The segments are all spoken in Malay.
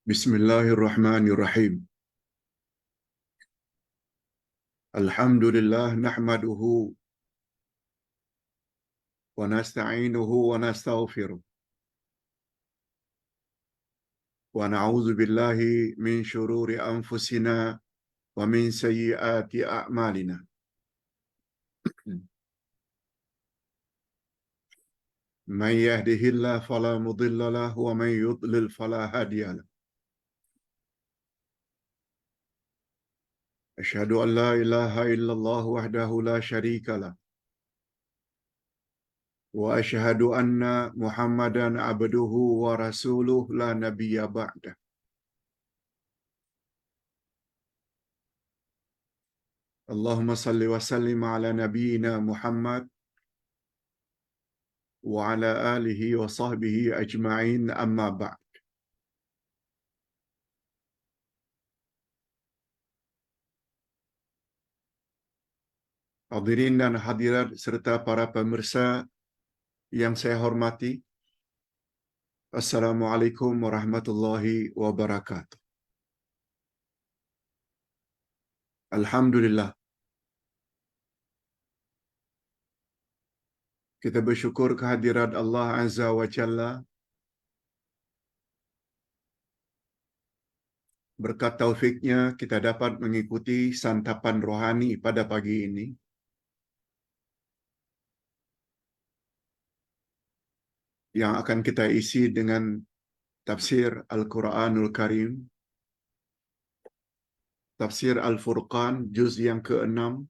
Bismillahirrahmanirrahim. Alhamdulillah nahmaduhu wa nasta'inuhu wa nastaghfiruh. Wa na'udzu billahi min syururi anfusina wa min sayyiati a'malina. Man yahdihillahu fala mudilla lahu wa man yudlil fala hadiya lahu. Asyhadu an la ilaha illallah wahdahu la syarika lah. Wa asyhadu anna Muhammadan abduhu wa rasuluh la nabiyya ba'dah. Allahumma salli wa sallim ala nabiyyina Muhammad wa ala alihi wa sahbihi ajma'in amma ba'd. Hadirin dan hadirat serta para pemirsa yang saya hormati, Assalamualaikum warahmatullahi wabarakatuh. Alhamdulillah, kita bersyukur kehadirat Allah Azza wa Jalla. Berkat taufiknya kita dapat mengikuti santapan rohani pada pagi ini. Yang akan kita isi dengan tafsir Al-Quranul Karim, tafsir Al-Furqan, juz yang ke-6,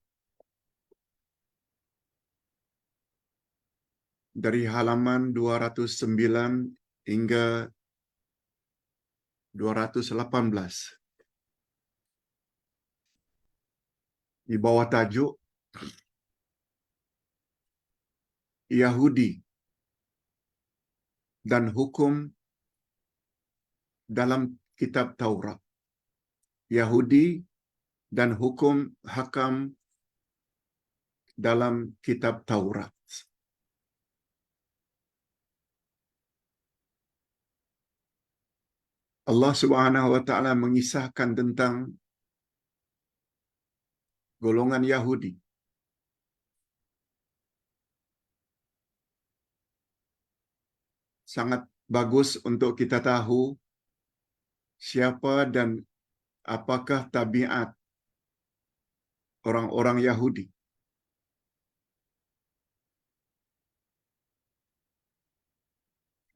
dari halaman 209 hingga 218. Di bawah tajuk Yahudi dan hukum dalam kitab Taurat. Yahudi dan hukum hakam dalam kitab Taurat. Allah Subhanahu wa taala mengisahkan tentang golongan Yahudi. Sangat bagus untuk kita tahu siapa dan apakah tabiat orang-orang Yahudi.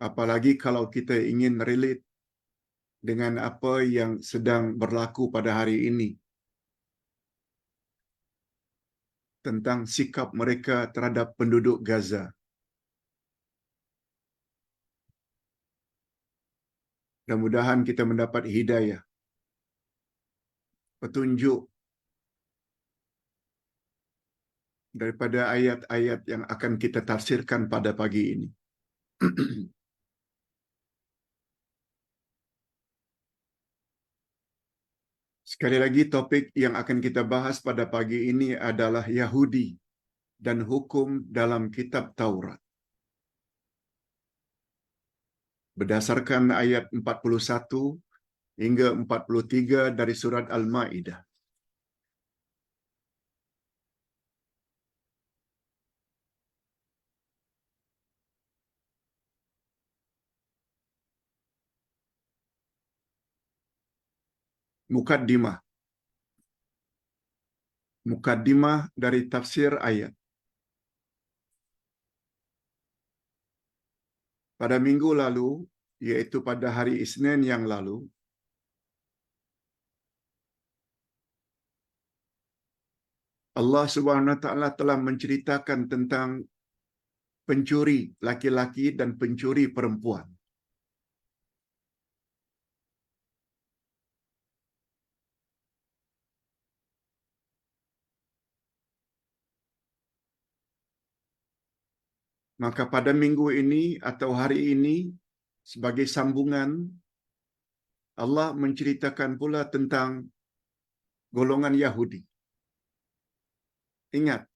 Apalagi kalau kita ingin relate dengan apa yang sedang berlaku pada hari ini tentang sikap mereka terhadap penduduk Gaza. Mudah-mudahan kita mendapat hidayah, petunjuk daripada ayat-ayat yang akan kita tafsirkan pada pagi ini. Sekali lagi, topik yang akan kita bahas pada pagi ini adalah Yahudi dan hukum dalam kitab Taurat. Berdasarkan ayat 41 hingga 43 dari surat Al-Maidah. Mukaddimah. Mukaddimah dari tafsir ayat. Pada minggu lalu, yaitu pada hari Isnin yang lalu, Allah Subhanahu wa taala telah menceritakan tentang pencuri laki-laki dan pencuri perempuan. Maka pada minggu ini atau hari ini, sebagai sambungan, Allah menceritakan pula tentang golongan Yahudi. Ingat,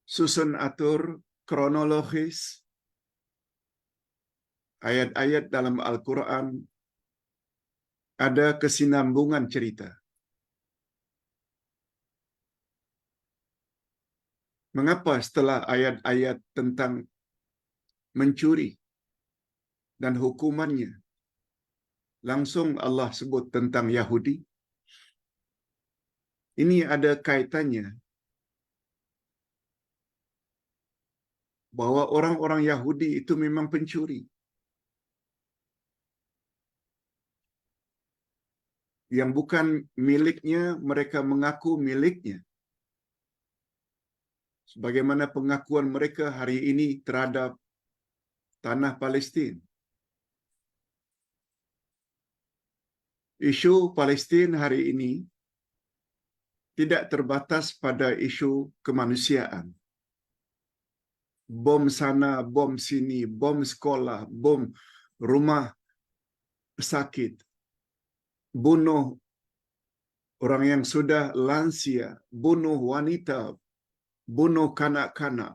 susun atur kronologis ayat-ayat dalam Al-Quran ada kesinambungan cerita. Mengapa setelah ayat-ayat tentang mencuri dan hukumannya, langsung Allah sebut tentang Yahudi? Ini ada kaitannya bahwa orang-orang Yahudi itu memang pencuri. Yang bukan miliknya, mereka mengaku miliknya. Sebagaimana pengakuan mereka hari ini terhadap tanah Palestin. Isu Palestin hari ini tidak terbatas pada isu kemanusiaan. Bom sana, bom sini, bom sekolah, bom rumah sakit, bunuh orang yang sudah lansia, bunuh wanita, bunuh kanak-kanak.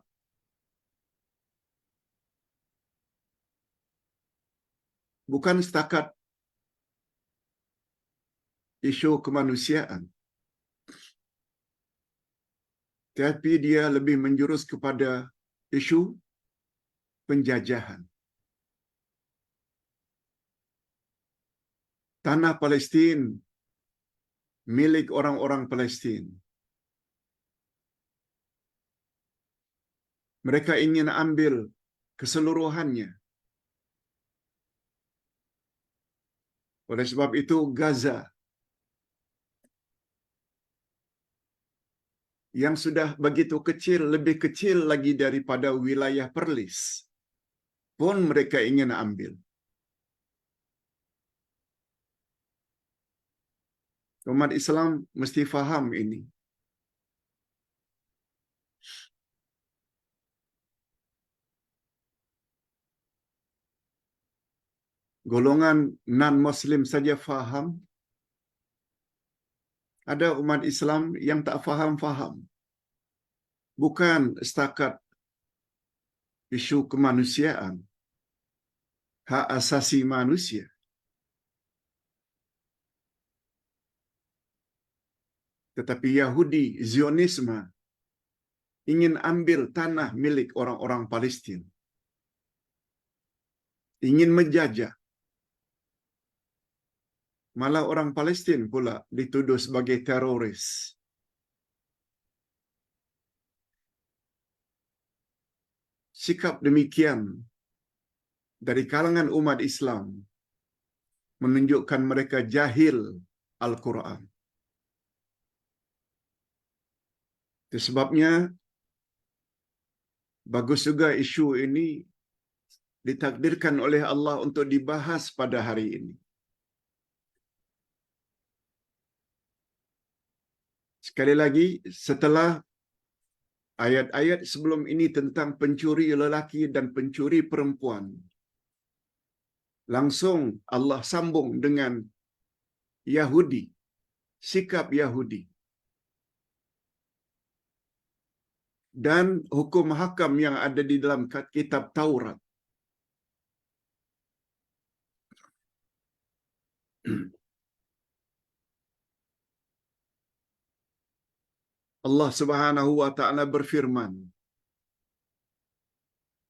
Bukan setakat isu kemanusiaan, tapi dia lebih menjurus kepada isu penjajahan. Tanah Palestin milik orang-orang Palestin. Mereka ingin ambil keseluruhannya. Oleh sebab itu Gaza yang sudah begitu kecil, lebih kecil lagi daripada wilayah Perlis, pun mereka ingin ambil. Umat Islam mesti faham ini. Golongan non-Muslim saja faham. Ada umat Islam yang tak faham-faham. Bukan setakat isu kemanusiaan, hak asasi manusia. Tetapi Yahudi, Zionisme, ingin ambil tanah milik orang-orang Palestin. Ingin menjajah. Malah orang Palestin pula dituduh sebagai teroris. Sikap demikian dari kalangan umat Islam menunjukkan mereka jahil Al-Quran. Itu sebabnya bagus juga isu ini ditakdirkan oleh Allah untuk dibahas pada hari ini. Sekali lagi, setelah ayat-ayat sebelum ini tentang pencuri lelaki dan pencuri perempuan, langsung Allah sambung dengan Yahudi, sikap Yahudi. Dan hukum hakam yang ada di dalam kitab Taurat. Allah Subhanahu wa taala berfirman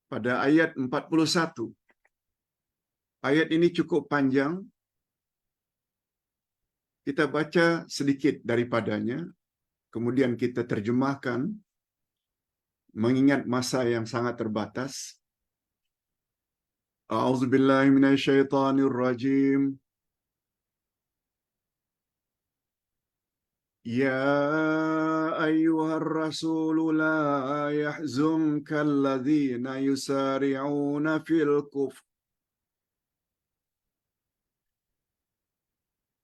pada ayat 41. Ayat ini cukup panjang. Kita baca sedikit daripadanya, kemudian kita terjemahkan mengingat masa yang sangat terbatas. A'udzubillahi minasyaitonirrajim. Ya ayyuhar rasul la yahzunka alladhina yusari'una fil kufr.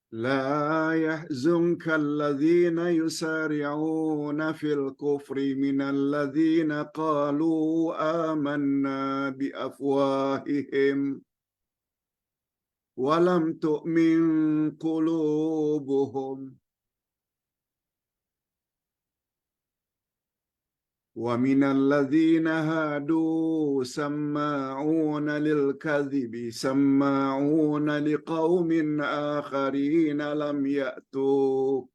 لا يحزنك الذين يسارعون في الكفر من الذين قالوا آمنا بأفواههم ولم تؤمن قلوبهم Wa minal ladzina hadu samma'una lil kadhibi samma'una liqaumin akharin lam ya'tuk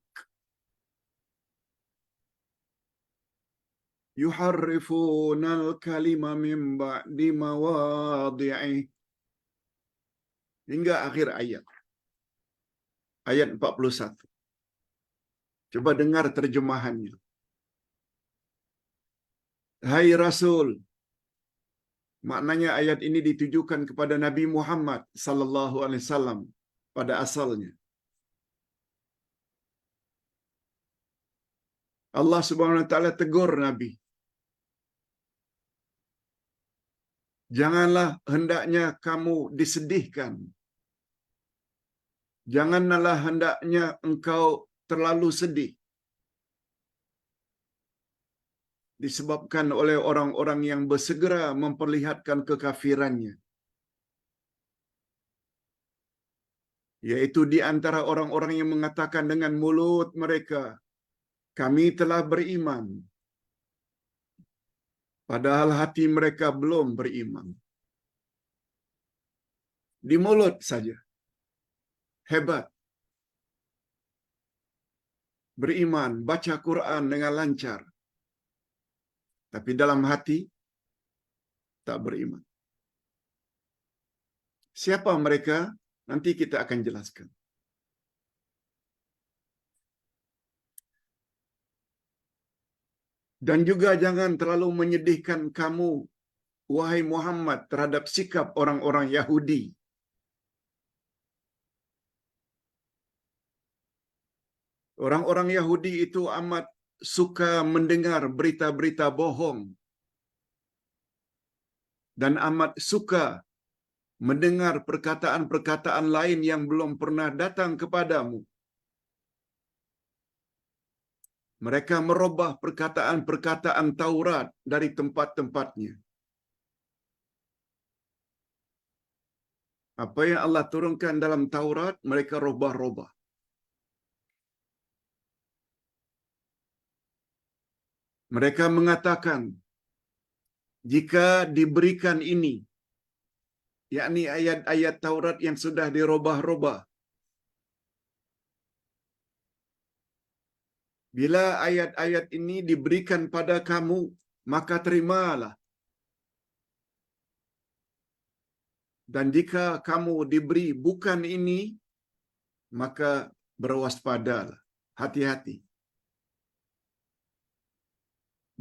yuharrifunal kalima min ba'di mawadhi'i hingga akhir ayat. Ayat 41. Coba dengar terjemahannya. Hai Rasul, maknanya ayat ini ditujukan kepada Nabi Muhammad sallallahu alaihi wasallam pada asalnya. Allah Subhanahu wa taala tegur Nabi. Janganlah hendaknya kamu disedihkan. Janganlah hendaknya engkau terlalu sedih disebabkan oleh orang-orang yang bersegera memperlihatkan kekafirannya, yaitu di antara orang-orang yang mengatakan dengan mulut mereka, kami telah beriman, padahal hati mereka belum beriman. Di mulut saja hebat, beriman, baca Quran dengan lancar, tapi dalam hati tak beriman. Siapa mereka? Nanti kita akan jelaskan. Dan juga jangan terlalu menyedihkan kamu, wahai Muhammad, terhadap sikap orang-orang Yahudi. Orang-orang Yahudi itu amat suka mendengar berita-berita bohong dan amat suka mendengar perkataan-perkataan lain yang belum pernah datang kepadamu. Mereka merubah perkataan-perkataan Taurat dari tempat-tempatnya. Apa yang Allah turunkan dalam Taurat, mereka rubah-rubah. Mereka mengatakan, jika diberikan ini, yakni ayat-ayat Taurat yang sudah dirubah-rubah, bila ayat-ayat ini diberikan pada kamu, maka terimalah. Dan jika kamu diberi bukan ini, maka berwaspadalah, hati-hati.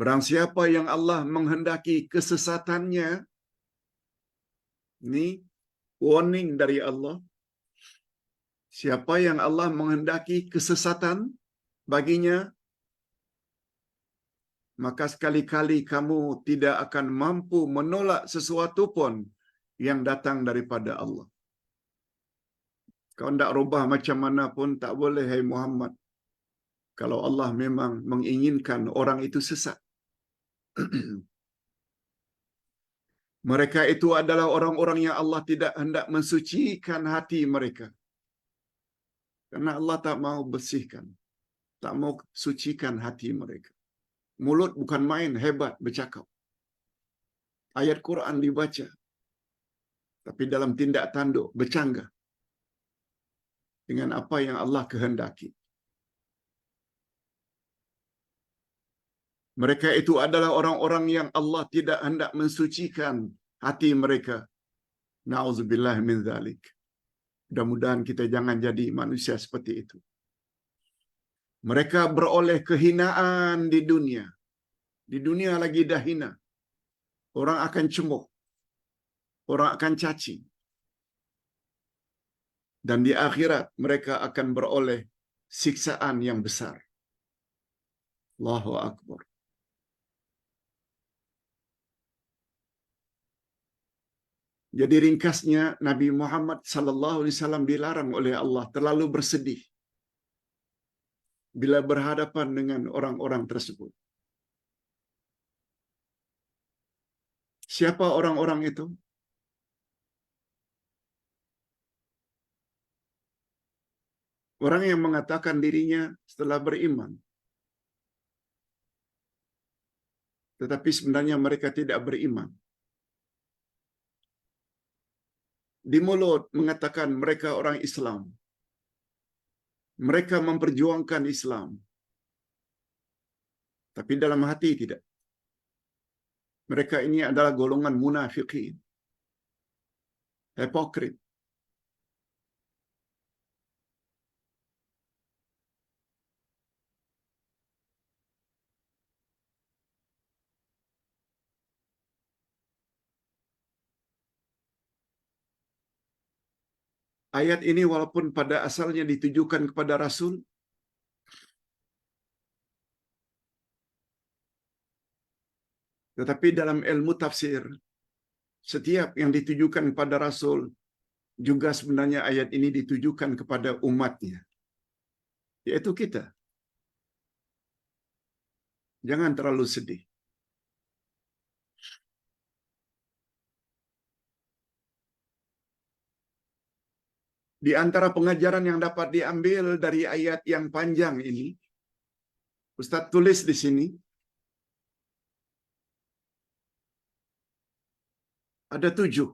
Barang siapa yang Allah menghendaki kesesatannya, ini warning dari Allah. Siapa yang Allah menghendaki kesesatan baginya, maka sekali-kali kamu tidak akan mampu menolak sesuatu pun yang datang daripada Allah. Kau tidak rubah macam mana pun tak boleh, hai Muhammad. Kalau Allah memang menginginkan orang itu sesat. Mereka itu adalah orang-orang yang Allah tidak hendak mensucikan hati mereka. Karena Allah tak mau bersihkan, tak mau sucikan hati mereka. Mulut bukan main, hebat bercakap. Ayat Quran dibaca, tapi dalam tindak tanduk bercanggah dengan apa yang Allah kehendaki. Mereka itu adalah orang-orang yang Allah tidak hendak mensucikan hati mereka. Na'udzubillah min dzalik. Mudah-mudahan kita jangan jadi manusia seperti itu. Mereka beroleh kehinaan di dunia. Di dunia lagi dah hina. Orang akan cemooh. Orang akan caci. Dan di akhirat mereka akan beroleh siksaan yang besar. Allahu Akbar. Jadi ringkasnya, Nabi Muhammad sallallahu alaihi wasallam dilarang oleh Allah terlalu bersedih bila berhadapan dengan orang-orang tersebut. Siapa orang-orang itu? Orang yang mengatakan dirinya setelah beriman. tetapi sebenarnya mereka tidak beriman. Di mulut mengatakan mereka orang Islam. Mereka memperjuangkan Islam. Tapi dalam hati tidak. Mereka ini adalah golongan munafikin. Hipokrit. Ayat ini walaupun pada asalnya ditujukan kepada Rasul, tetapi dalam ilmu tafsir, setiap yang ditujukan kepada Rasul juga sebenarnya ayat ini ditujukan kepada umatnya, yaitu kita. Jangan terlalu sedih. Di antara pengajaran yang dapat diambil dari ayat yang panjang ini, Ustaz tulis di sini, ada 7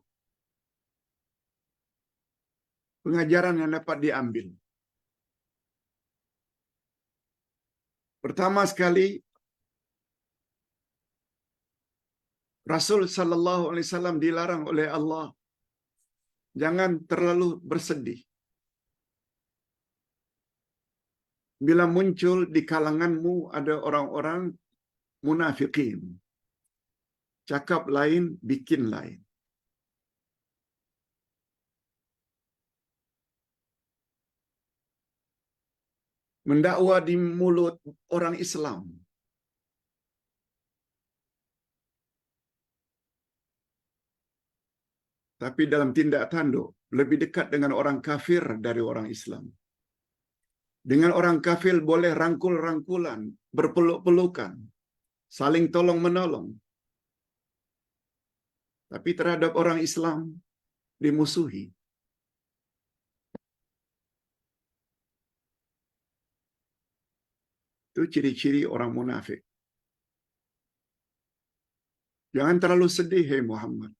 pengajaran yang dapat diambil. Pertama sekali, Rasul sallallahu alaihi wasallam dilarang oleh Allah jangan terlalu bersedih bila muncul di kalanganmu ada orang-orang munafikin. Cakap lain, bikin lain. Mendakwa di mulut orang Islam. Tapi dalam tindak tanduk, lebih dekat dengan orang kafir dari orang Islam. Dengan orang kafir boleh rangkul-rangkulan, berpeluk-pelukan, saling tolong-menolong. Tapi terhadap orang Islam, dimusuhi. Itu ciri-ciri orang munafik. Jangan terlalu sedih, hai Muhammad.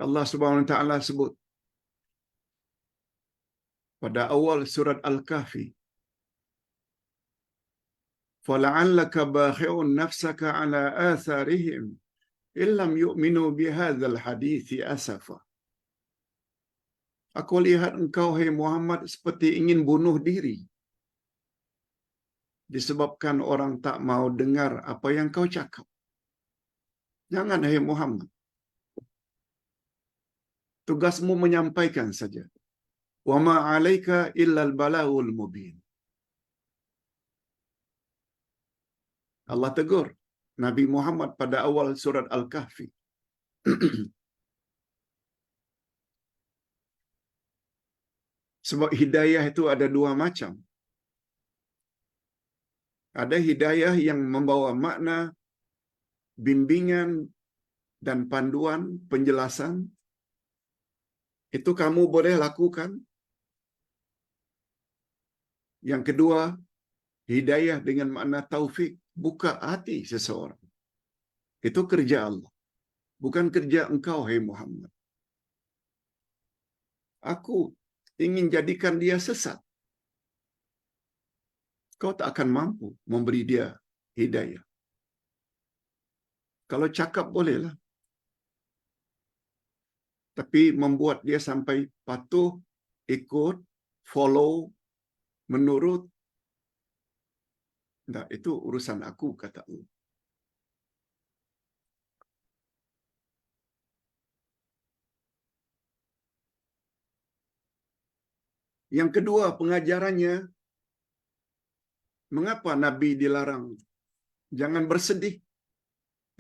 Allah Subhanahu wa taala sebut pada awal surat Al-Kahfi, "Fala'allaka bakhi'un nafsaka 'ala atharihim illam yu'minu bihadzal hadithi asafa." Aku lihat engkau, hai Muhammad, seperti ingin bunuh diri disebabkan orang tak mau dengar apa yang kau cakap. Jangan, hai Muhammad. Tugasmu menyampaikan saja. Wa ma 'alaika illal balaghul mubin. Allah tegur Nabi Muhammad pada awal surat Al-Kahfi. Sebab hidayah itu ada 2 macam. Ada hidayah yang membawa makna bimbingan dan panduan, penjelasan. Itu kamu boleh lakukan. Yang kedua, hidayah dengan makna taufik, buka hati seseorang. Itu kerja Allah. Bukan kerja engkau, hai Muhammad. Aku ingin jadikan dia sesat. Kau tak akan mampu memberi dia hidayah. Kalau cakap bolehlah. Tapi membuat dia sampai patuh, ikut, follow, menurut, nah, itu urusan aku, kata Allah. Yang kedua pengajarannya, mengapa Nabi dilarang jangan bersedih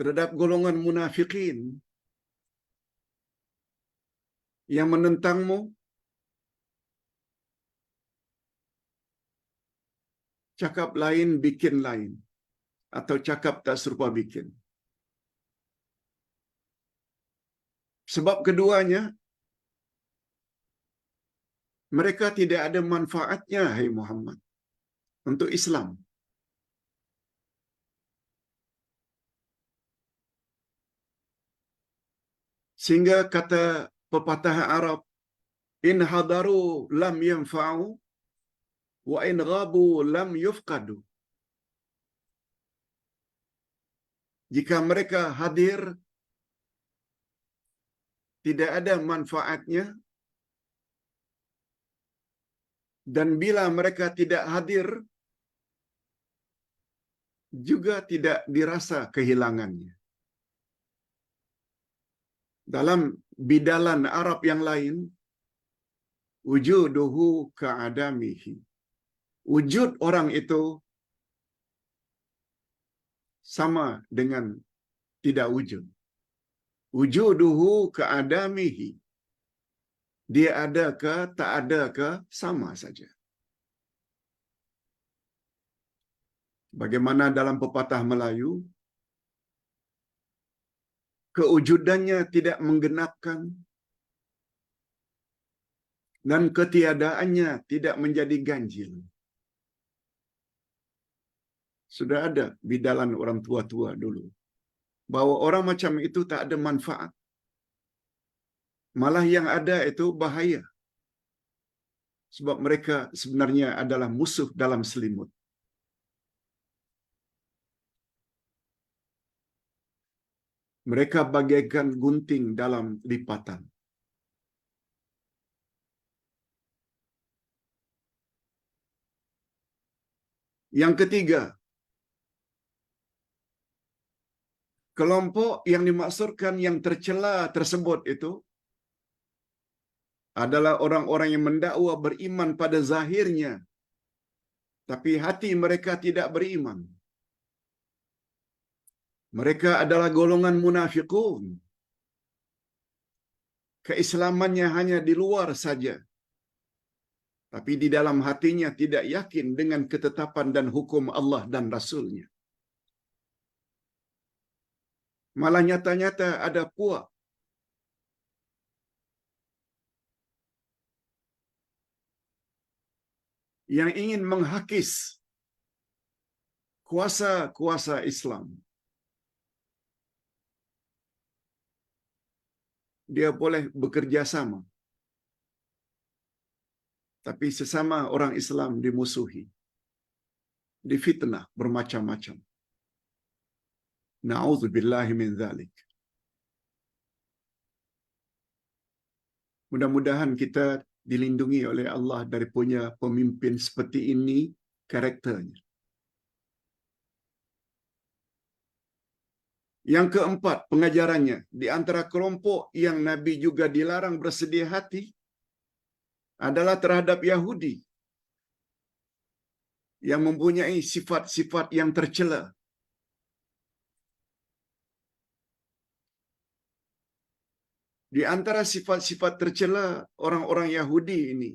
terhadap golongan munafikin yang menentangmu? Cakap lain, bikin lain. Atau cakap tak serupa bikin. Sebab keduanya, Mereka tidak ada manfaatnya, hai Muhammad, untuk Islam. Sehingga kata pepatah Arab, in hadaru lam yanfa'u wa in ghabu lam yufqadu. Jika mereka hadir, tidak ada manfaatnya, dan bila mereka tidak hadir, juga tidak dirasa kehilangannya. Dalam bidalan Arab yang lain, wujuduhu ka'adamihi. Wujud orang itu sama dengan tidak wujud. Wujuduhu ka'adamihi. Dia ada ke, tak ada ke, sama saja. Bagaimana dalam pepatah Melayu, kewujudannya tidak menggenapkan dan ketiadaannya tidak menjadi ganjil. Sudah ada bidalan orang tua-tua dulu, bahwa orang macam itu tak ada manfaat. Malah yang ada itu bahaya. Sebab mereka sebenarnya adalah musuh dalam selimut. Mereka bagaikan gunting dalam lipatan. Yang ketiga, kelompok yang dimaksudkan yang tercela tersebut itu adalah orang-orang yang mendakwa beriman pada zahirnya, tapi hati mereka tidak beriman. Mereka adalah golongan munafiqun. Keislamannya hanya di luar saja, tapi di dalam hatinya tidak yakin dengan ketetapan dan hukum Allah dan Rasul-Nya. Malah nyata-nyata ada puak yang ingin menghakis kuasa-kuasa Islam. Dia boleh bekerja sama, tapi sesama orang Islam dimusuhi, difitnah bermacam-macam. Na'udzubillahi min dzalik. Mudah-mudahan kita dilindungi oleh Allah dari punya pemimpin seperti ini karakternya. Yang keempat, pengajarannya di antara kelompok yang Nabi juga dilarang bersedih hati adalah terhadap Yahudi yang mempunyai sifat-sifat yang tercela. Di antara sifat-sifat tercela orang-orang Yahudi ini,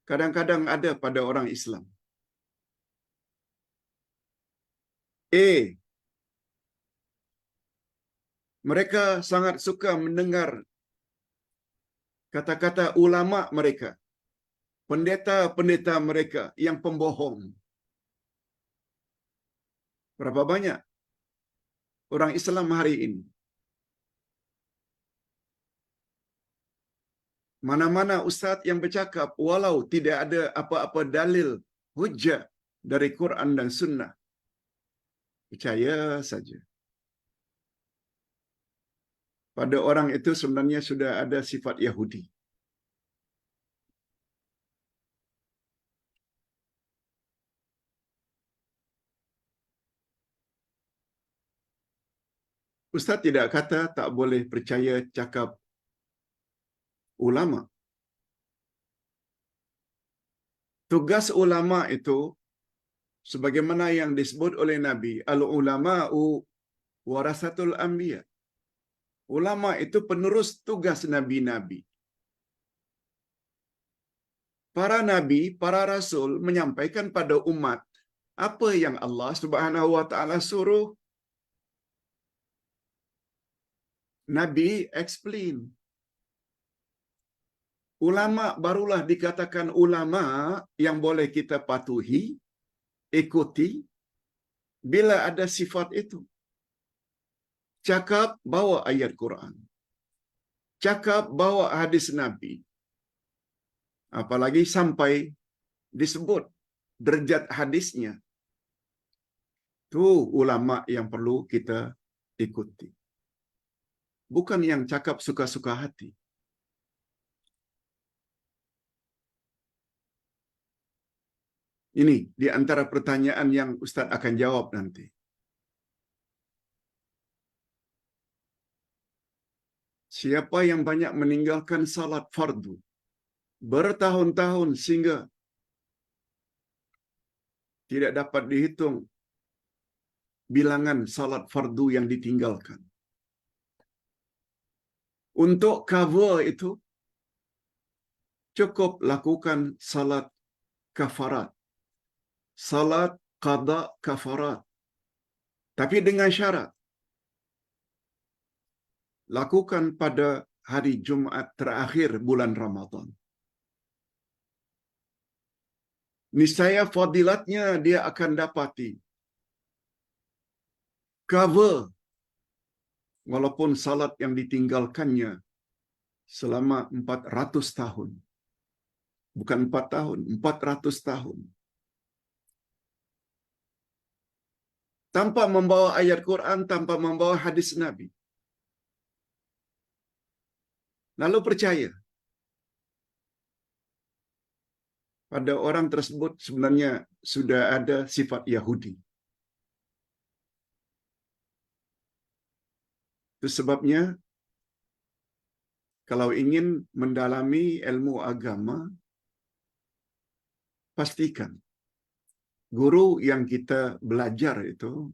kadang-kadang ada pada orang Islam. Mereka sangat suka mendengar kata-kata ulama mereka, pendeta-pendeta mereka yang pembohong. Berapa banyak orang Islam hari ini? Mana-mana ustaz yang bercakap, walau tidak ada apa-apa dalil hujjah dari Quran dan Sunnah, percaya saja. Pada orang itu sebenarnya sudah ada sifat Yahudi. Ustaz tidak kata tak boleh percaya cakap ulama. Tugas ulama itu sebagaimana yang disebut oleh Nabi, al-ulama'u warasatul anbiya. Ulama itu penerus tugas nabi-nabi. Para nabi, para rasul menyampaikan pada umat apa yang Allah Subhanahu wa taala suruh. Nabi explain. Ulama barulah dikatakan ulama yang boleh kita patuhi, ikuti, bila ada sifat itu. Cakap bawa ayat Quran. Cakap bawa hadis Nabi. Apalagi sampai disebut derajat hadisnya. Itu ulama yang perlu kita ikuti. Bukan yang cakap suka-suka hati. Ini di antara pertanyaan yang Ustaz akan jawab nanti. Siapa yang banyak meninggalkan salat fardu bertahun-tahun sehingga tidak dapat dihitung bilangan salat fardu yang ditinggalkan. Untuk cover itu, cukup lakukan salat kafarat. Salat qada kafarat. Tapi dengan syarat. Lakukan pada hari Jumaat terakhir bulan Ramadan. Niscaya fadilatnya dia akan dapati. Cover walaupun salat yang ditinggalkannya selama 400 tahun. Bukan 4 tahun, 400 tahun. Tanpa membawa ayat Quran, tanpa membawa hadis Nabi. Lalu percaya pada orang tersebut sebenarnya sudah ada sifat Yahudi. Itu sebabnya kalau ingin mendalami ilmu agama, pastikan guru yang kita belajar itu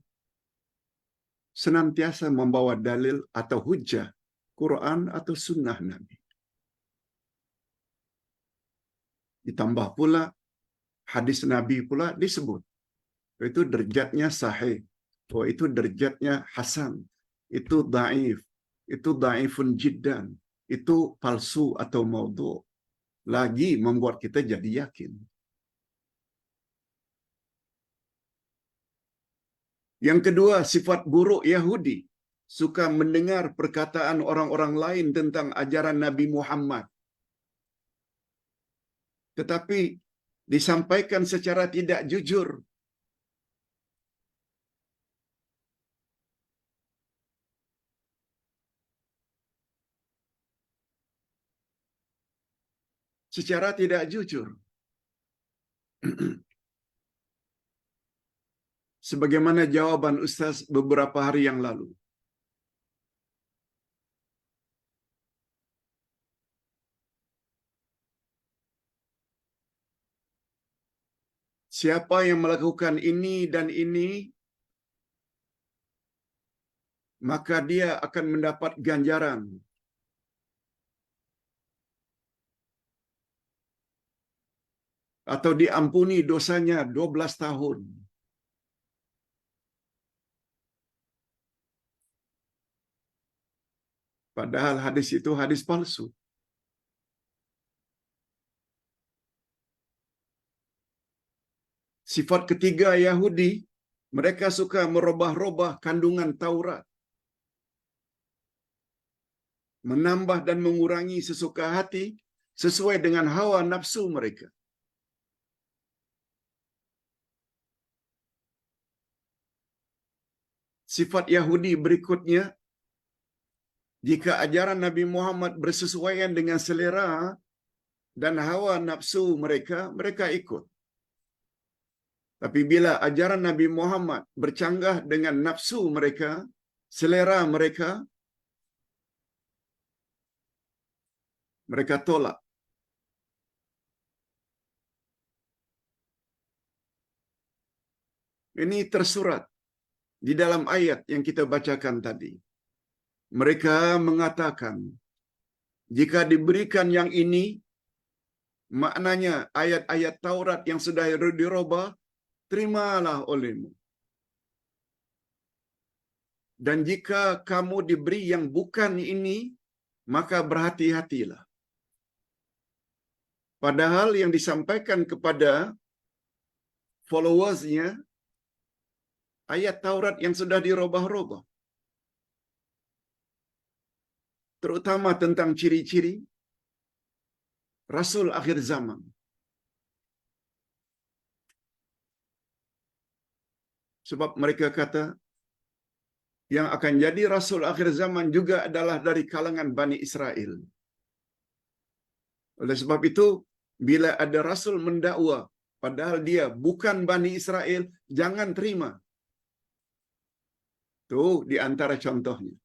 senantiasa membawa dalil atau hujjah Quran atau sunnah Nabi. Ditambah pula hadis Nabi pula disebut. Itu derajatnya sahih. Oh, itu derajatnya hasan. Itu dhaif. Itu dhaifun jiddan. Itu palsu atau maudhu'. Lagi membuat kita jadi yakin. Yang kedua, sifat buruk Yahudi. Suka mendengar perkataan orang-orang lain tentang ajaran Nabi Muhammad. Tetapi disampaikan secara tidak jujur. Secara tidak jujur. Sebagaimana jawaban Ustaz beberapa hari yang lalu. Siapa yang melakukan ini dan ini, maka dia akan mendapat ganjaran. Atau diampuni dosanya 12 tahun. Padahal hadis itu hadis palsu. Sifat ketiga Yahudi, mereka suka merubah-rubah kandungan Taurat. Menambah dan mengurangi sesuka hati sesuai dengan hawa nafsu mereka. Sifat Yahudi berikutnya, jika ajaran Nabi Muhammad bersesuaian dengan selera dan hawa nafsu mereka, mereka ikut. Tapi bila ajaran Nabi Muhammad bercanggah dengan nafsu mereka, selera mereka, mereka tolak. Ini tersurat di dalam ayat yang kita bacakan tadi. Mereka mengatakan, jika diberikan yang ini, maknanya ayat-ayat Taurat yang sudah dirubah, terimalah olehmu. Dan jika kamu diberi yang bukan ini, maka berhati-hatilah. Padahal yang disampaikan kepada followersnya ayat Taurat yang sudah dirubah-rubah. Terutama tentang ciri-ciri Rasul akhir zaman. Sebab mereka kata, yang akan jadi Rasul akhir zaman juga adalah dari kalangan Bani Israel. Oleh sebab itu, bila ada Rasul mendakwa, padahal dia bukan Bani Israel, jangan terima. Itu di antara contohnya.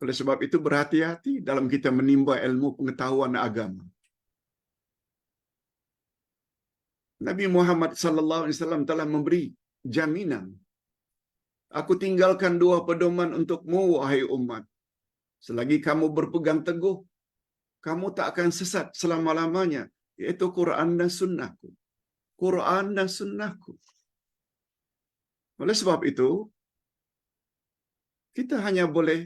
Oleh sebab itu berhati-hati dalam kita menimba ilmu pengetahuan agama. Nabi Muhammad sallallahu alaihi wasallam telah memberi jaminan. Aku tinggalkan dua pedoman untukmu, wahai umat. Selagi kamu berpegang teguh, kamu tak akan sesat selama-lamanya, yaitu Quran dan Sunnahku. Quran dan Sunnahku. Oleh sebab itu, kita hanya boleh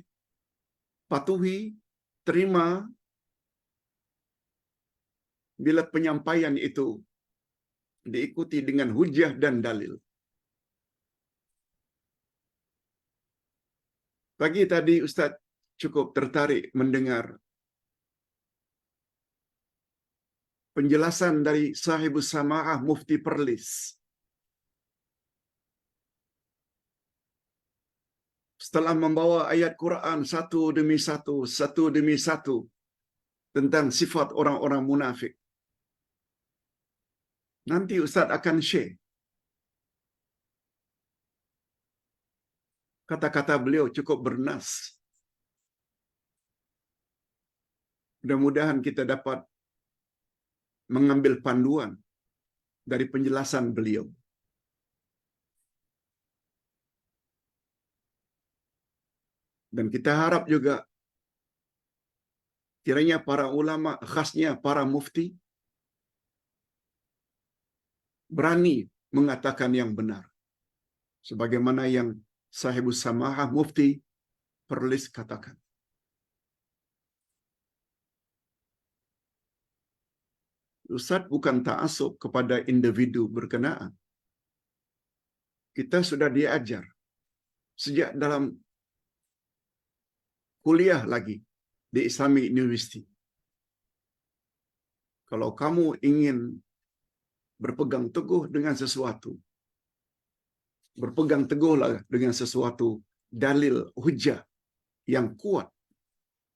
patuhi, terima bila penyampaian itu diikuti dengan hujah dan dalil. Pagi tadi Ustaz cukup tertarik mendengar penjelasan dari Sahibus Sama'ah Mufti Perlis. Setelah membawa ayat Quran satu demi satu tentang sifat orang-orang munafik. Nanti Ustaz akan share kata-kata beliau cukup bernas. Mudah-mudahan kita dapat mengambil panduan dari penjelasan beliau. Dan kita harap juga kiranya para ulama, khasnya para mufti, berani mengatakan yang benar. Sebagaimana yang Sahibus Sama'ah Mufti Perlis katakan. Ustaz bukan ta'assub kepada individu berkenaan. Kita sudah diajar sejak dalam kuliah lagi di Islamic University. Kalau kamu ingin berpegang teguh dengan sesuatu, berpegang teguhlah dengan sesuatu dalil hujah yang kuat,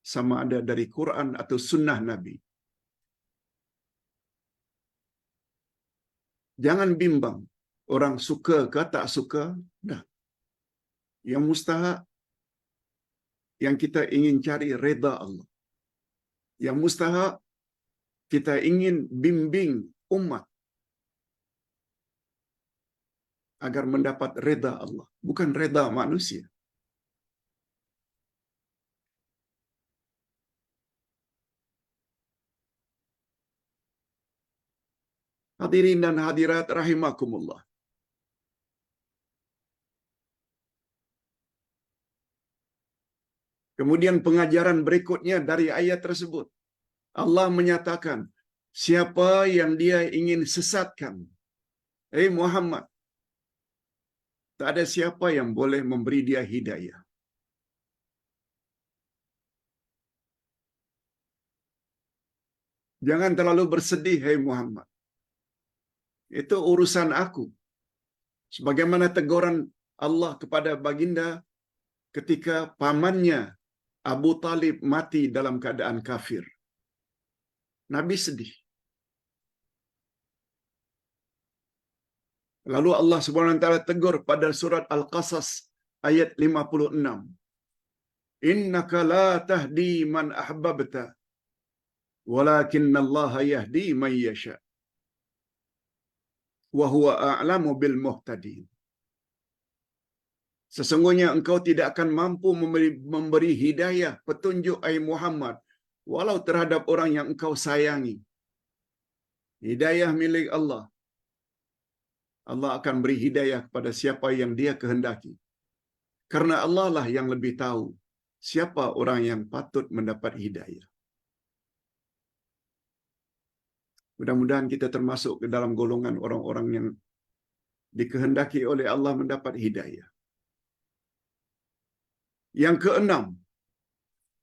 sama ada dari Quran atau sunnah Nabi. Jangan bimbang orang suka ke tak suka, dah. Yang mustahak, yang kita ingin cari reda Allah. Yang mustahak, kita ingin bimbing umat agar mendapat reda Allah, bukan reda manusia. Hadirin dan hadirat rahimakumullah. Kemudian pengajaran berikutnya dari ayat tersebut. Allah menyatakan, siapa yang dia ingin sesatkan, Muhammad, tak ada siapa yang boleh memberi dia hidayah. Jangan terlalu bersedih, hai Muhammad. Itu urusan aku. Sebagaimana teguran Allah kepada baginda ketika pamannya Abu Talib mati dalam keadaan kafir. Nabi sedih. Lalu Allah Subhanahu wa taala tegur pada surat Al-Qasas ayat 56. Innaka la tahdi man ahbabta, walakinnallaha yahdi man yasha. Wa huwa a'lamu bil muhtadin. Sesungguhnya engkau tidak akan mampu memberi hidayah, petunjuk ai Muhammad, walau terhadap orang yang engkau sayangi. Hidayah milik Allah. Allah akan beri hidayah kepada siapa yang dia kehendaki. Karena Allah lah yang lebih tahu siapa orang yang patut mendapat hidayah. Mudah-mudahan kita termasuk ke dalam golongan orang-orang yang dikehendaki oleh Allah mendapat hidayah. Yang keenam,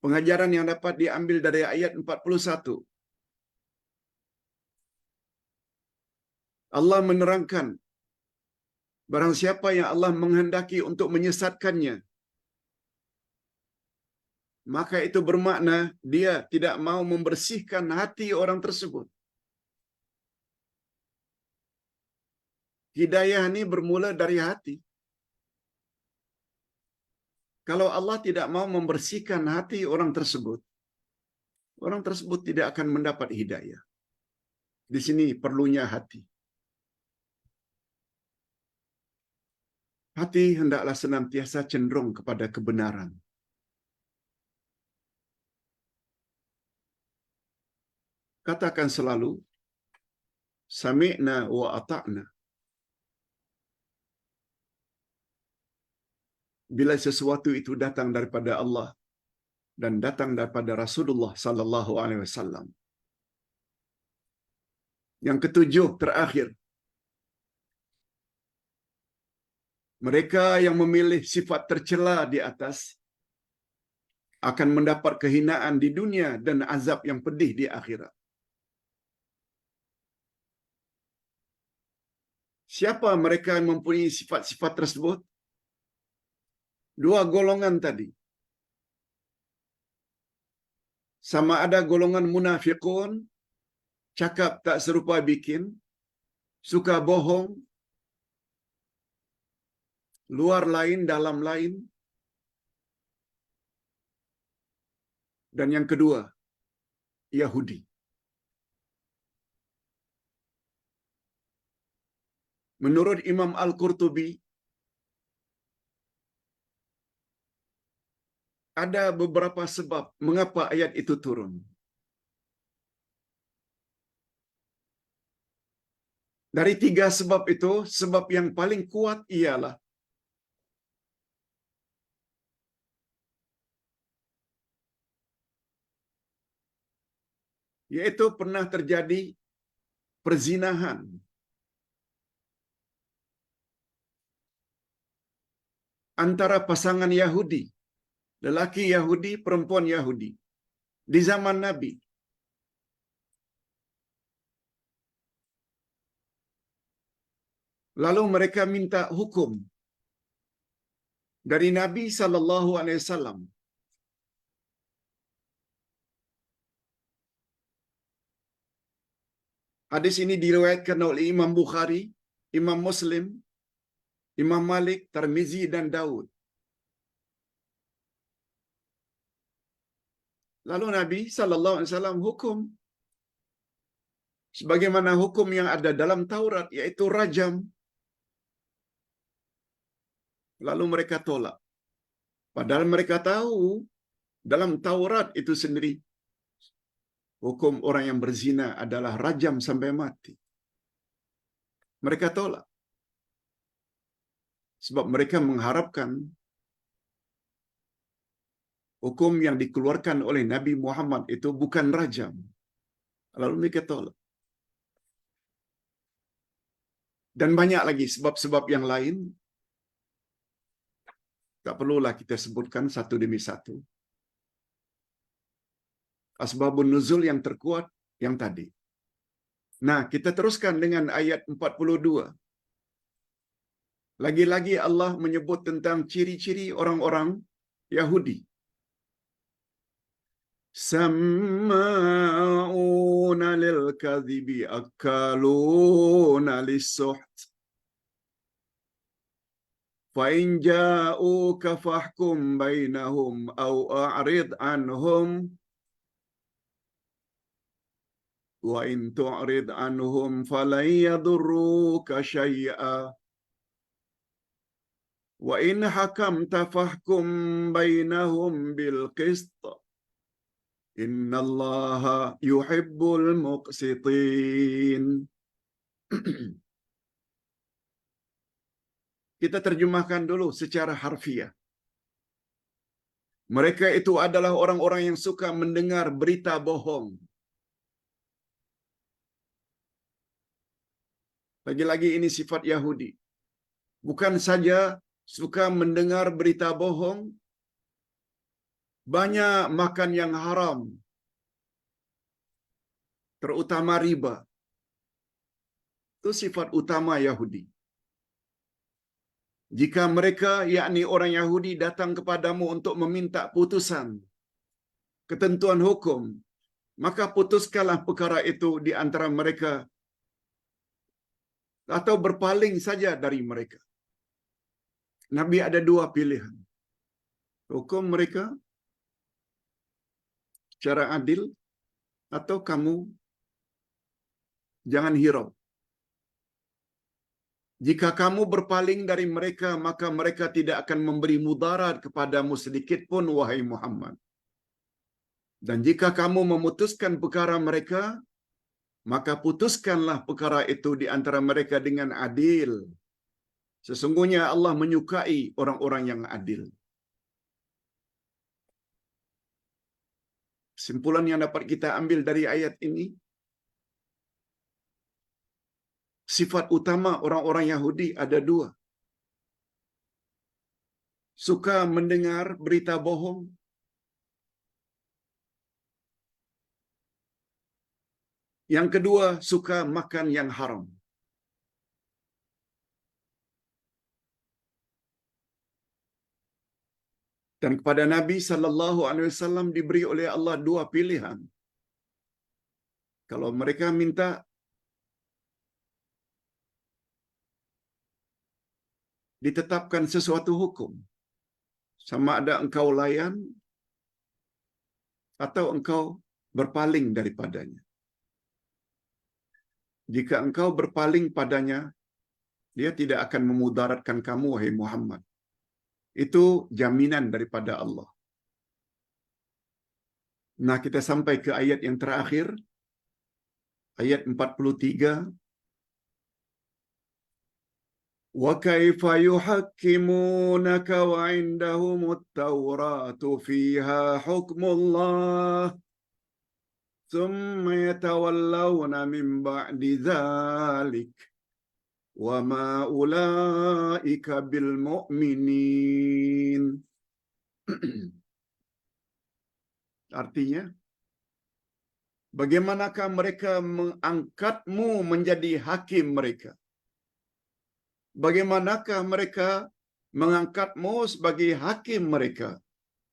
pengajaran yang dapat diambil dari ayat 41. Allah menerangkan, barang siapa yang Allah menghendaki untuk menyesatkannya, maka itu bermakna dia tidak mau membersihkan hati orang tersebut. Hidayah ini bermula dari hati. Kalau Allah tidak mau membersihkan hati orang tersebut tidak akan mendapat hidayah. Di sini perlunya hati. Hati hendaklah senantiasa cenderung kepada kebenaran. Katakan selalu, sami'na wa ata'na. Bila sesuatu itu datang daripada Allah dan datang daripada Rasulullah sallallahu alaihi wasallam. Yang ketujuh terakhir, mereka yang memilih sifat tercela di atas akan mendapat kehinaan di dunia dan azab yang pedih di akhirat. Siapa mereka yang mempunyai sifat-sifat tersebut? Dua golongan tadi. Sama ada golongan munafiqun, cakap tak serupa bikin, suka bohong, luar lain, dalam lain. Dan yang kedua, Yahudi. Menurut Imam Al-Qurtubi, ada beberapa sebab mengapa ayat itu turun. Dari tiga sebab itu, sebab yang paling kuat ialah yaitu pernah terjadi perzinahan antara pasangan Yahudi, lelaki Yahudi, perempuan Yahudi, di zaman Nabi. Lalu mereka minta hukum dari Nabi sallallahu alaihi wasallam. Hadis ini diriwayatkan oleh Imam Bukhari, Imam Muslim, Imam Malik, Tirmizi dan Daud. Lalu Nabi sallallahu alaihi wasallam hukum sebagaimana hukum yang ada dalam Taurat, yaitu rajam. Lalu mereka tolak. Padahal mereka tahu dalam Taurat itu sendiri hukum orang yang berzina adalah rajam sampai mati. Mereka tolak. Sebab mereka mengharapkan hukum yang dikeluarkan oleh Nabi Muhammad itu bukan rajam. Lalu mereka tolak. Dan banyak lagi sebab-sebab yang lain. Tak perlulah kita sebutkan satu demi satu. Asbabun nuzul yang terkuat yang tadi. Nah, kita teruskan dengan ayat 42. Lagi-lagi Allah menyebut tentang ciri-ciri orang-orang Yahudi. Samma'una lil kadhibi akaluna lis-suht. Fa in ja'uka fahkum bainahum aw a'rid anhum wa in tu'rid anhum falan yadurruka syai'a wa in hakamta fahkum bainahum bil qist innallaha yuhibbul muqsitin. Kita terjemahkan dulu secara harfiah. Mereka itu adalah orang-orang yang suka mendengar berita bohong. Lagi-lagi ini sifat Yahudi. Bukan saja suka mendengar berita bohong, banyak makan yang haram, terutama riba. Itu sifat utama Yahudi. Jika mereka, yakni orang Yahudi, datang kepadamu untuk meminta putusan, ketentuan hukum, maka putuskanlah perkara itu di antara mereka atau berpaling saja dari mereka. Nabi ada dua pilihan. Hukum mereka secara adil atau kamu jangan hirau. Jika kamu berpaling dari mereka, maka mereka tidak akan memberi mudarat kepadamu sedikit pun, wahai Muhammad. Dan jika kamu memutuskan perkara mereka, maka putuskanlah perkara itu di antara mereka dengan adil. Sesungguhnya Allah menyukai orang-orang yang adil. Kesimpulan yang dapat kita ambil dari ayat ini, sifat utama orang-orang Yahudi ada dua. Suka mendengar berita bohong. Yang kedua, suka makan yang haram. Dan kepada Nabi SAW diberi oleh Allah dua pilihan. Kalau mereka minta ditetapkan sesuatu hukum, sama ada engkau layan atau engkau berpaling daripadanya. Jika engkau berpaling padanya, dia tidak akan memudaratkan kamu, wahai Muhammad. Itu jaminan daripada Allah. Nah, kita sampai ke ayat yang terakhir, ayat 43. Wa kaifa yuhakkimunaka wa indahumut Tauratu fiha hukmullah thumma yatawallawna min ba'di dhalik wa ma ulaika bil mu'minin. Artinya, bagaimanakah mereka mengangkatmu menjadi hakim mereka? Bagaimanakah mereka mengangkatmu sebagai hakim mereka?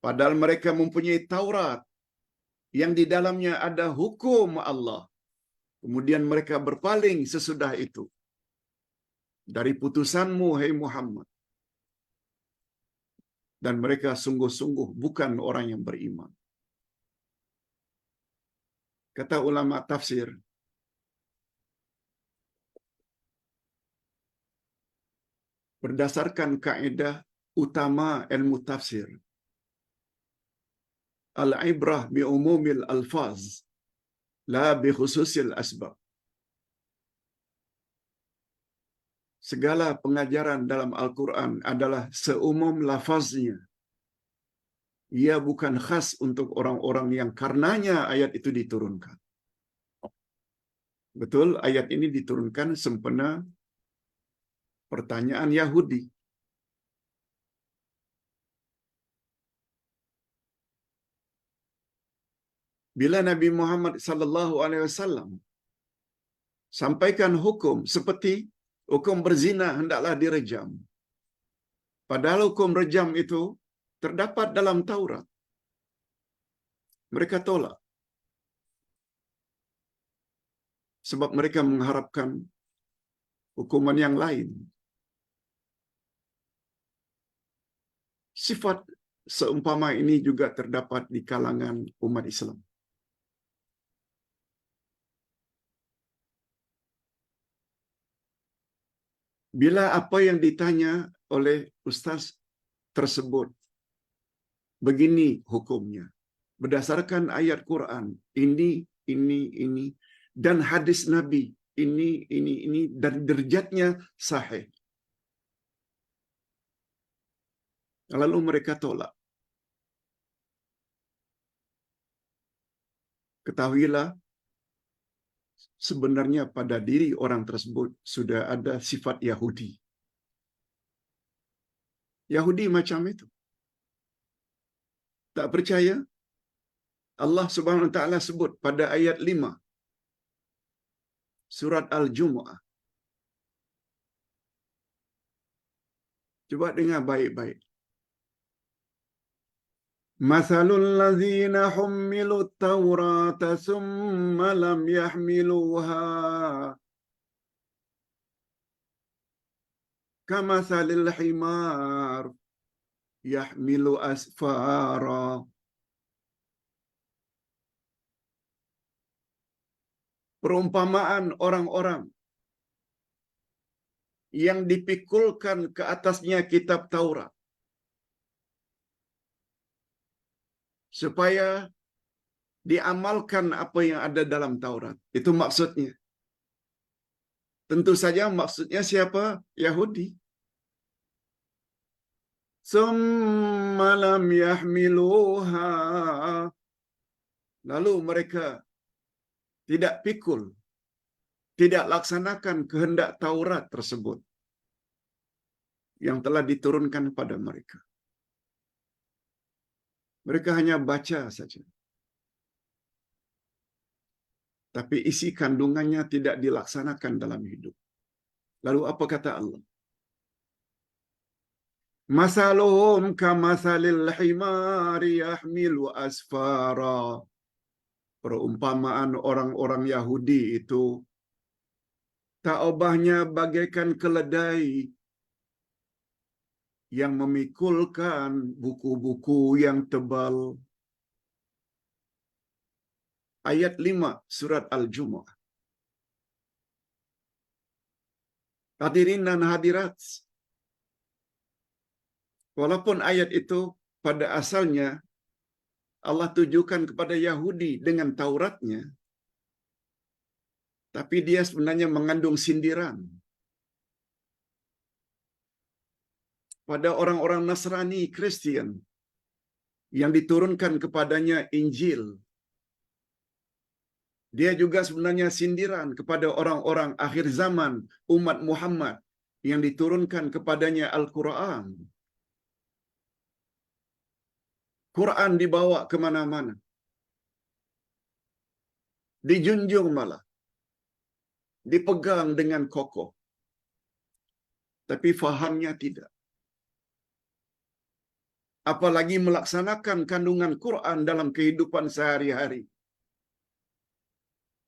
Padahal mereka mempunyai Taurat yang di dalamnya ada hukum Allah. Kemudian mereka berpaling sesudah itu dari putusanmu, hai Muhammad. Dan mereka sungguh-sungguh bukan orang yang beriman. Kata ulama tafsir, berdasarkan kaedah utama ilmu tafsir, al-ibrah bi umumil alfaz la bi khususil asbab. Segala pengajaran dalam Al-Quran adalah seumum lafaznya. Ia bukan khas untuk orang-orang yang karenanya ayat itu diturunkan. Betul, ayat ini diturunkan sempena pertanyaan Yahudi. Bila Nabi Muhammad SAW sampaikan hukum seperti hukum berzina hendaklah direjam. Padahal hukum rejam itu terdapat dalam Taurat. Mereka tolak. Sebab mereka mengharapkan hukuman yang lain. Sifat seumpama ini juga terdapat di kalangan umat Islam. Bila apa yang ditanya oleh ustaz tersebut, begini hukumnya, berdasarkan ayat Quran, ini, dan hadis Nabi, ini, dan derajatnya sahih. Lalu mereka tolak. Ketahuilah, sebenarnya pada diri orang tersebut sudah ada sifat Yahudi. Yahudi macam itu. Tak percaya? Allah Subhanahu Wa Taala sebut pada ayat 5 surat Al-Jumu'ah. Coba dengar baik-baik. Mathalul ladzina hummilut Taurata summa lam yahmiluha kamathalil himar yahmilu asfara. Perumpamaan orang-orang yang dipikulkan ke atasnya kitab Taurat supaya diamalkan apa yang ada dalam Taurat. Itu maksudnya. Tentu saja maksudnya siapa? Yahudi. Summa lam yahmiluha. Lalu mereka tidak pikul, tidak laksanakan kehendak Taurat tersebut yang telah diturunkan kepada mereka. Mereka hanya baca saja. Tapi isi kandungannya tidak dilaksanakan dalam hidup. Lalu apa kata Allah? Masaluhum kamathalil himari yahmilu asfara. Perumpamaan orang-orang Yahudi itu tak ubahnya bagaikan keledai yang memikulkan buku-buku yang tebal. Ayat 5 surat Al-Jumu'ah. Hadirin dan hadirat, walaupun ayat itu pada asalnya Allah tujukan kepada Yahudi dengan Tauratnya, tapi dia sebenarnya mengandung sindiran pada orang-orang Nasrani Kristian yang diturunkan kepadanya Injil. Dia juga sebenarnya sindiran kepada orang-orang akhir zaman umat Muhammad yang diturunkan kepadanya Al-Quran. Quran dibawa ke mana-mana. Dijunjung malah. Dipegang dengan kokoh. Tapi fahamnya tidak. Apalagi melaksanakan kandungan Quran dalam kehidupan sehari-hari.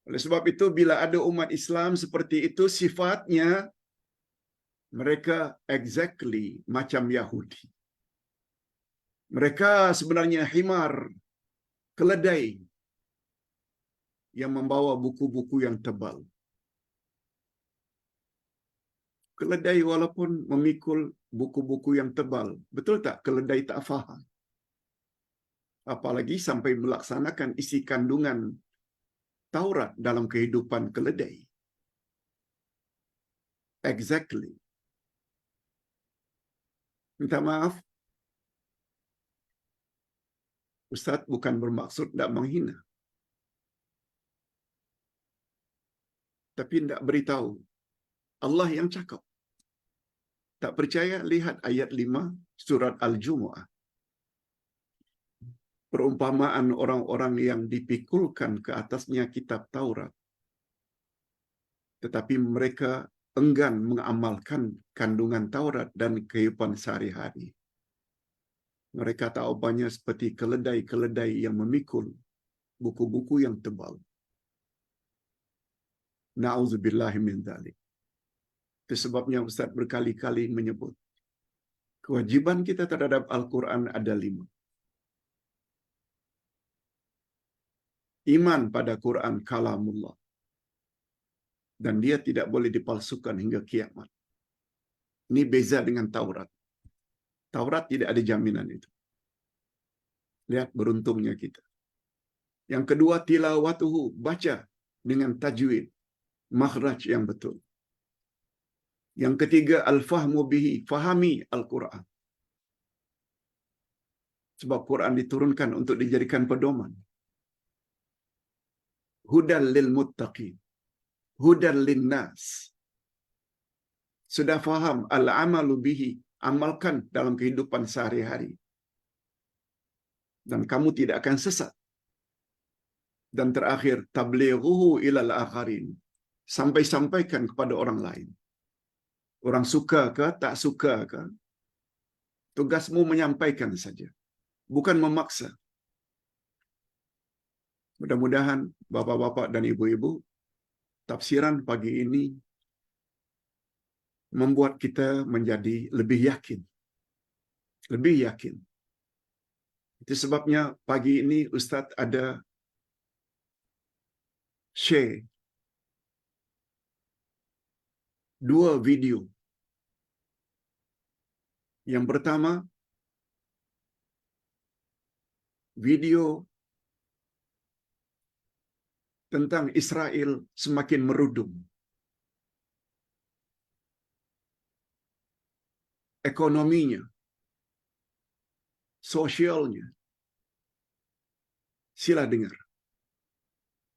Oleh sebab itu, bila ada umat Islam seperti itu, sifatnya mereka exactly macam Yahudi. Mereka sebenarnya himar, keledai yang membawa buku-buku yang tebal. Keledai walaupun memikul buku-buku yang tebal, betul tak keledai tak faham? Apalagi sampai melaksanakan isi kandungan Taurat dalam kehidupan keledai. Exactly. Minta maaf, Ustaz bukan bermaksud tidak menghina. Tapi tidak beritahu. Allah yang cakap. Tak percaya, lihat ayat 5 surat Al-Jumu'ah. Perumpamaan orang-orang yang dipikulkan ke atasnya kitab Taurat. Tetapi mereka enggan mengamalkan kandungan Taurat dan kehidupan sehari-hari. Mereka tak banyak seperti keledai-keledai yang memikul buku-buku yang tebal. Na'udzubillahi min dzalik. Itu sebabnya Ustaz berkali-kali menyebut kewajiban kita terhadap Al-Quran ada 5. Iman pada Quran kalamullah. Dan dia tidak boleh dipalsukan hingga kiamat. Ini beza dengan Taurat. Taurat tidak ada jaminan itu. Lihat beruntungnya kita. Yang kedua, tilawatuhu, baca dengan tajwid, makhraj yang betul. Yang ketiga, al-fahmu bihi, fahami Al-Quran. Sebab Quran diturunkan untuk dijadikan pedoman. Hudan lil muttaqin. Hudan lin nas. Sudah faham al-amalu bihi, amalkan dalam kehidupan sehari-hari. Dan kamu tidak akan sesat. Dan terakhir, tablighuhu ilal akharin. Sampai-sampaikan kepada orang lain. Orang suka ke, tak suka ke, tugasmu menyampaikan saja. Bukan memaksa. Mudah-mudahan bapak-bapak dan ibu-ibu, tafsiran pagi ini membuat kita menjadi lebih yakin. Lebih yakin. Itu sebabnya pagi ini Ustaz ada share 2 video. Yang pertama, video tentang Israel semakin merudum. Ekonominya, sosialnya. Sila dengar.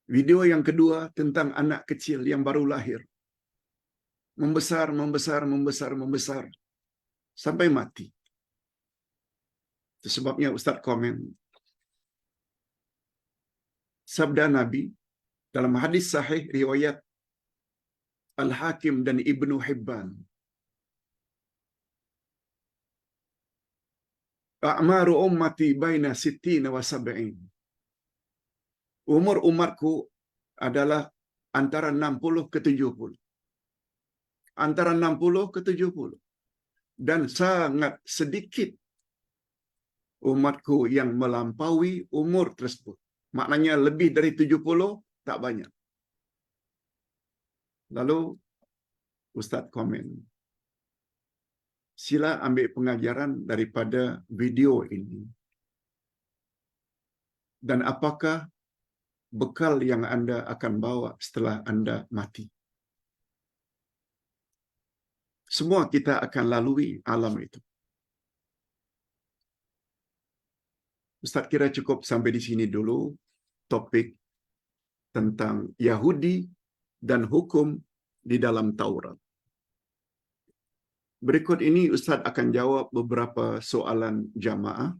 Video yang kedua tentang anak kecil yang baru lahir. Membesar, membesar, membesar, membesar. Sampai mati. Itu sebabnya Ustaz komen. Sabda Nabi dalam hadis sahih riwayat Al-Hakim dan Ibnu Hibban. A'maru ummati baina 60 wa 70. Umur umatku adalah antara 60 ke 70. Antara 60 ke 70. Dan sangat sedikit umatku yang melampaui umur tersebut. Maknanya lebih dari 70 tak banyak. Lalu Ustaz komen. Sila ambil pengajaran daripada video ini. Dan apakah bekal yang Anda akan bawa setelah Anda mati? Semua kita akan lalui alam itu. Ustaz kira cukup sampai di sini dulu topik tentang Yahudi dan hukum di dalam Taurat. Berikut ini Ustaz akan jawab beberapa soalan jamaah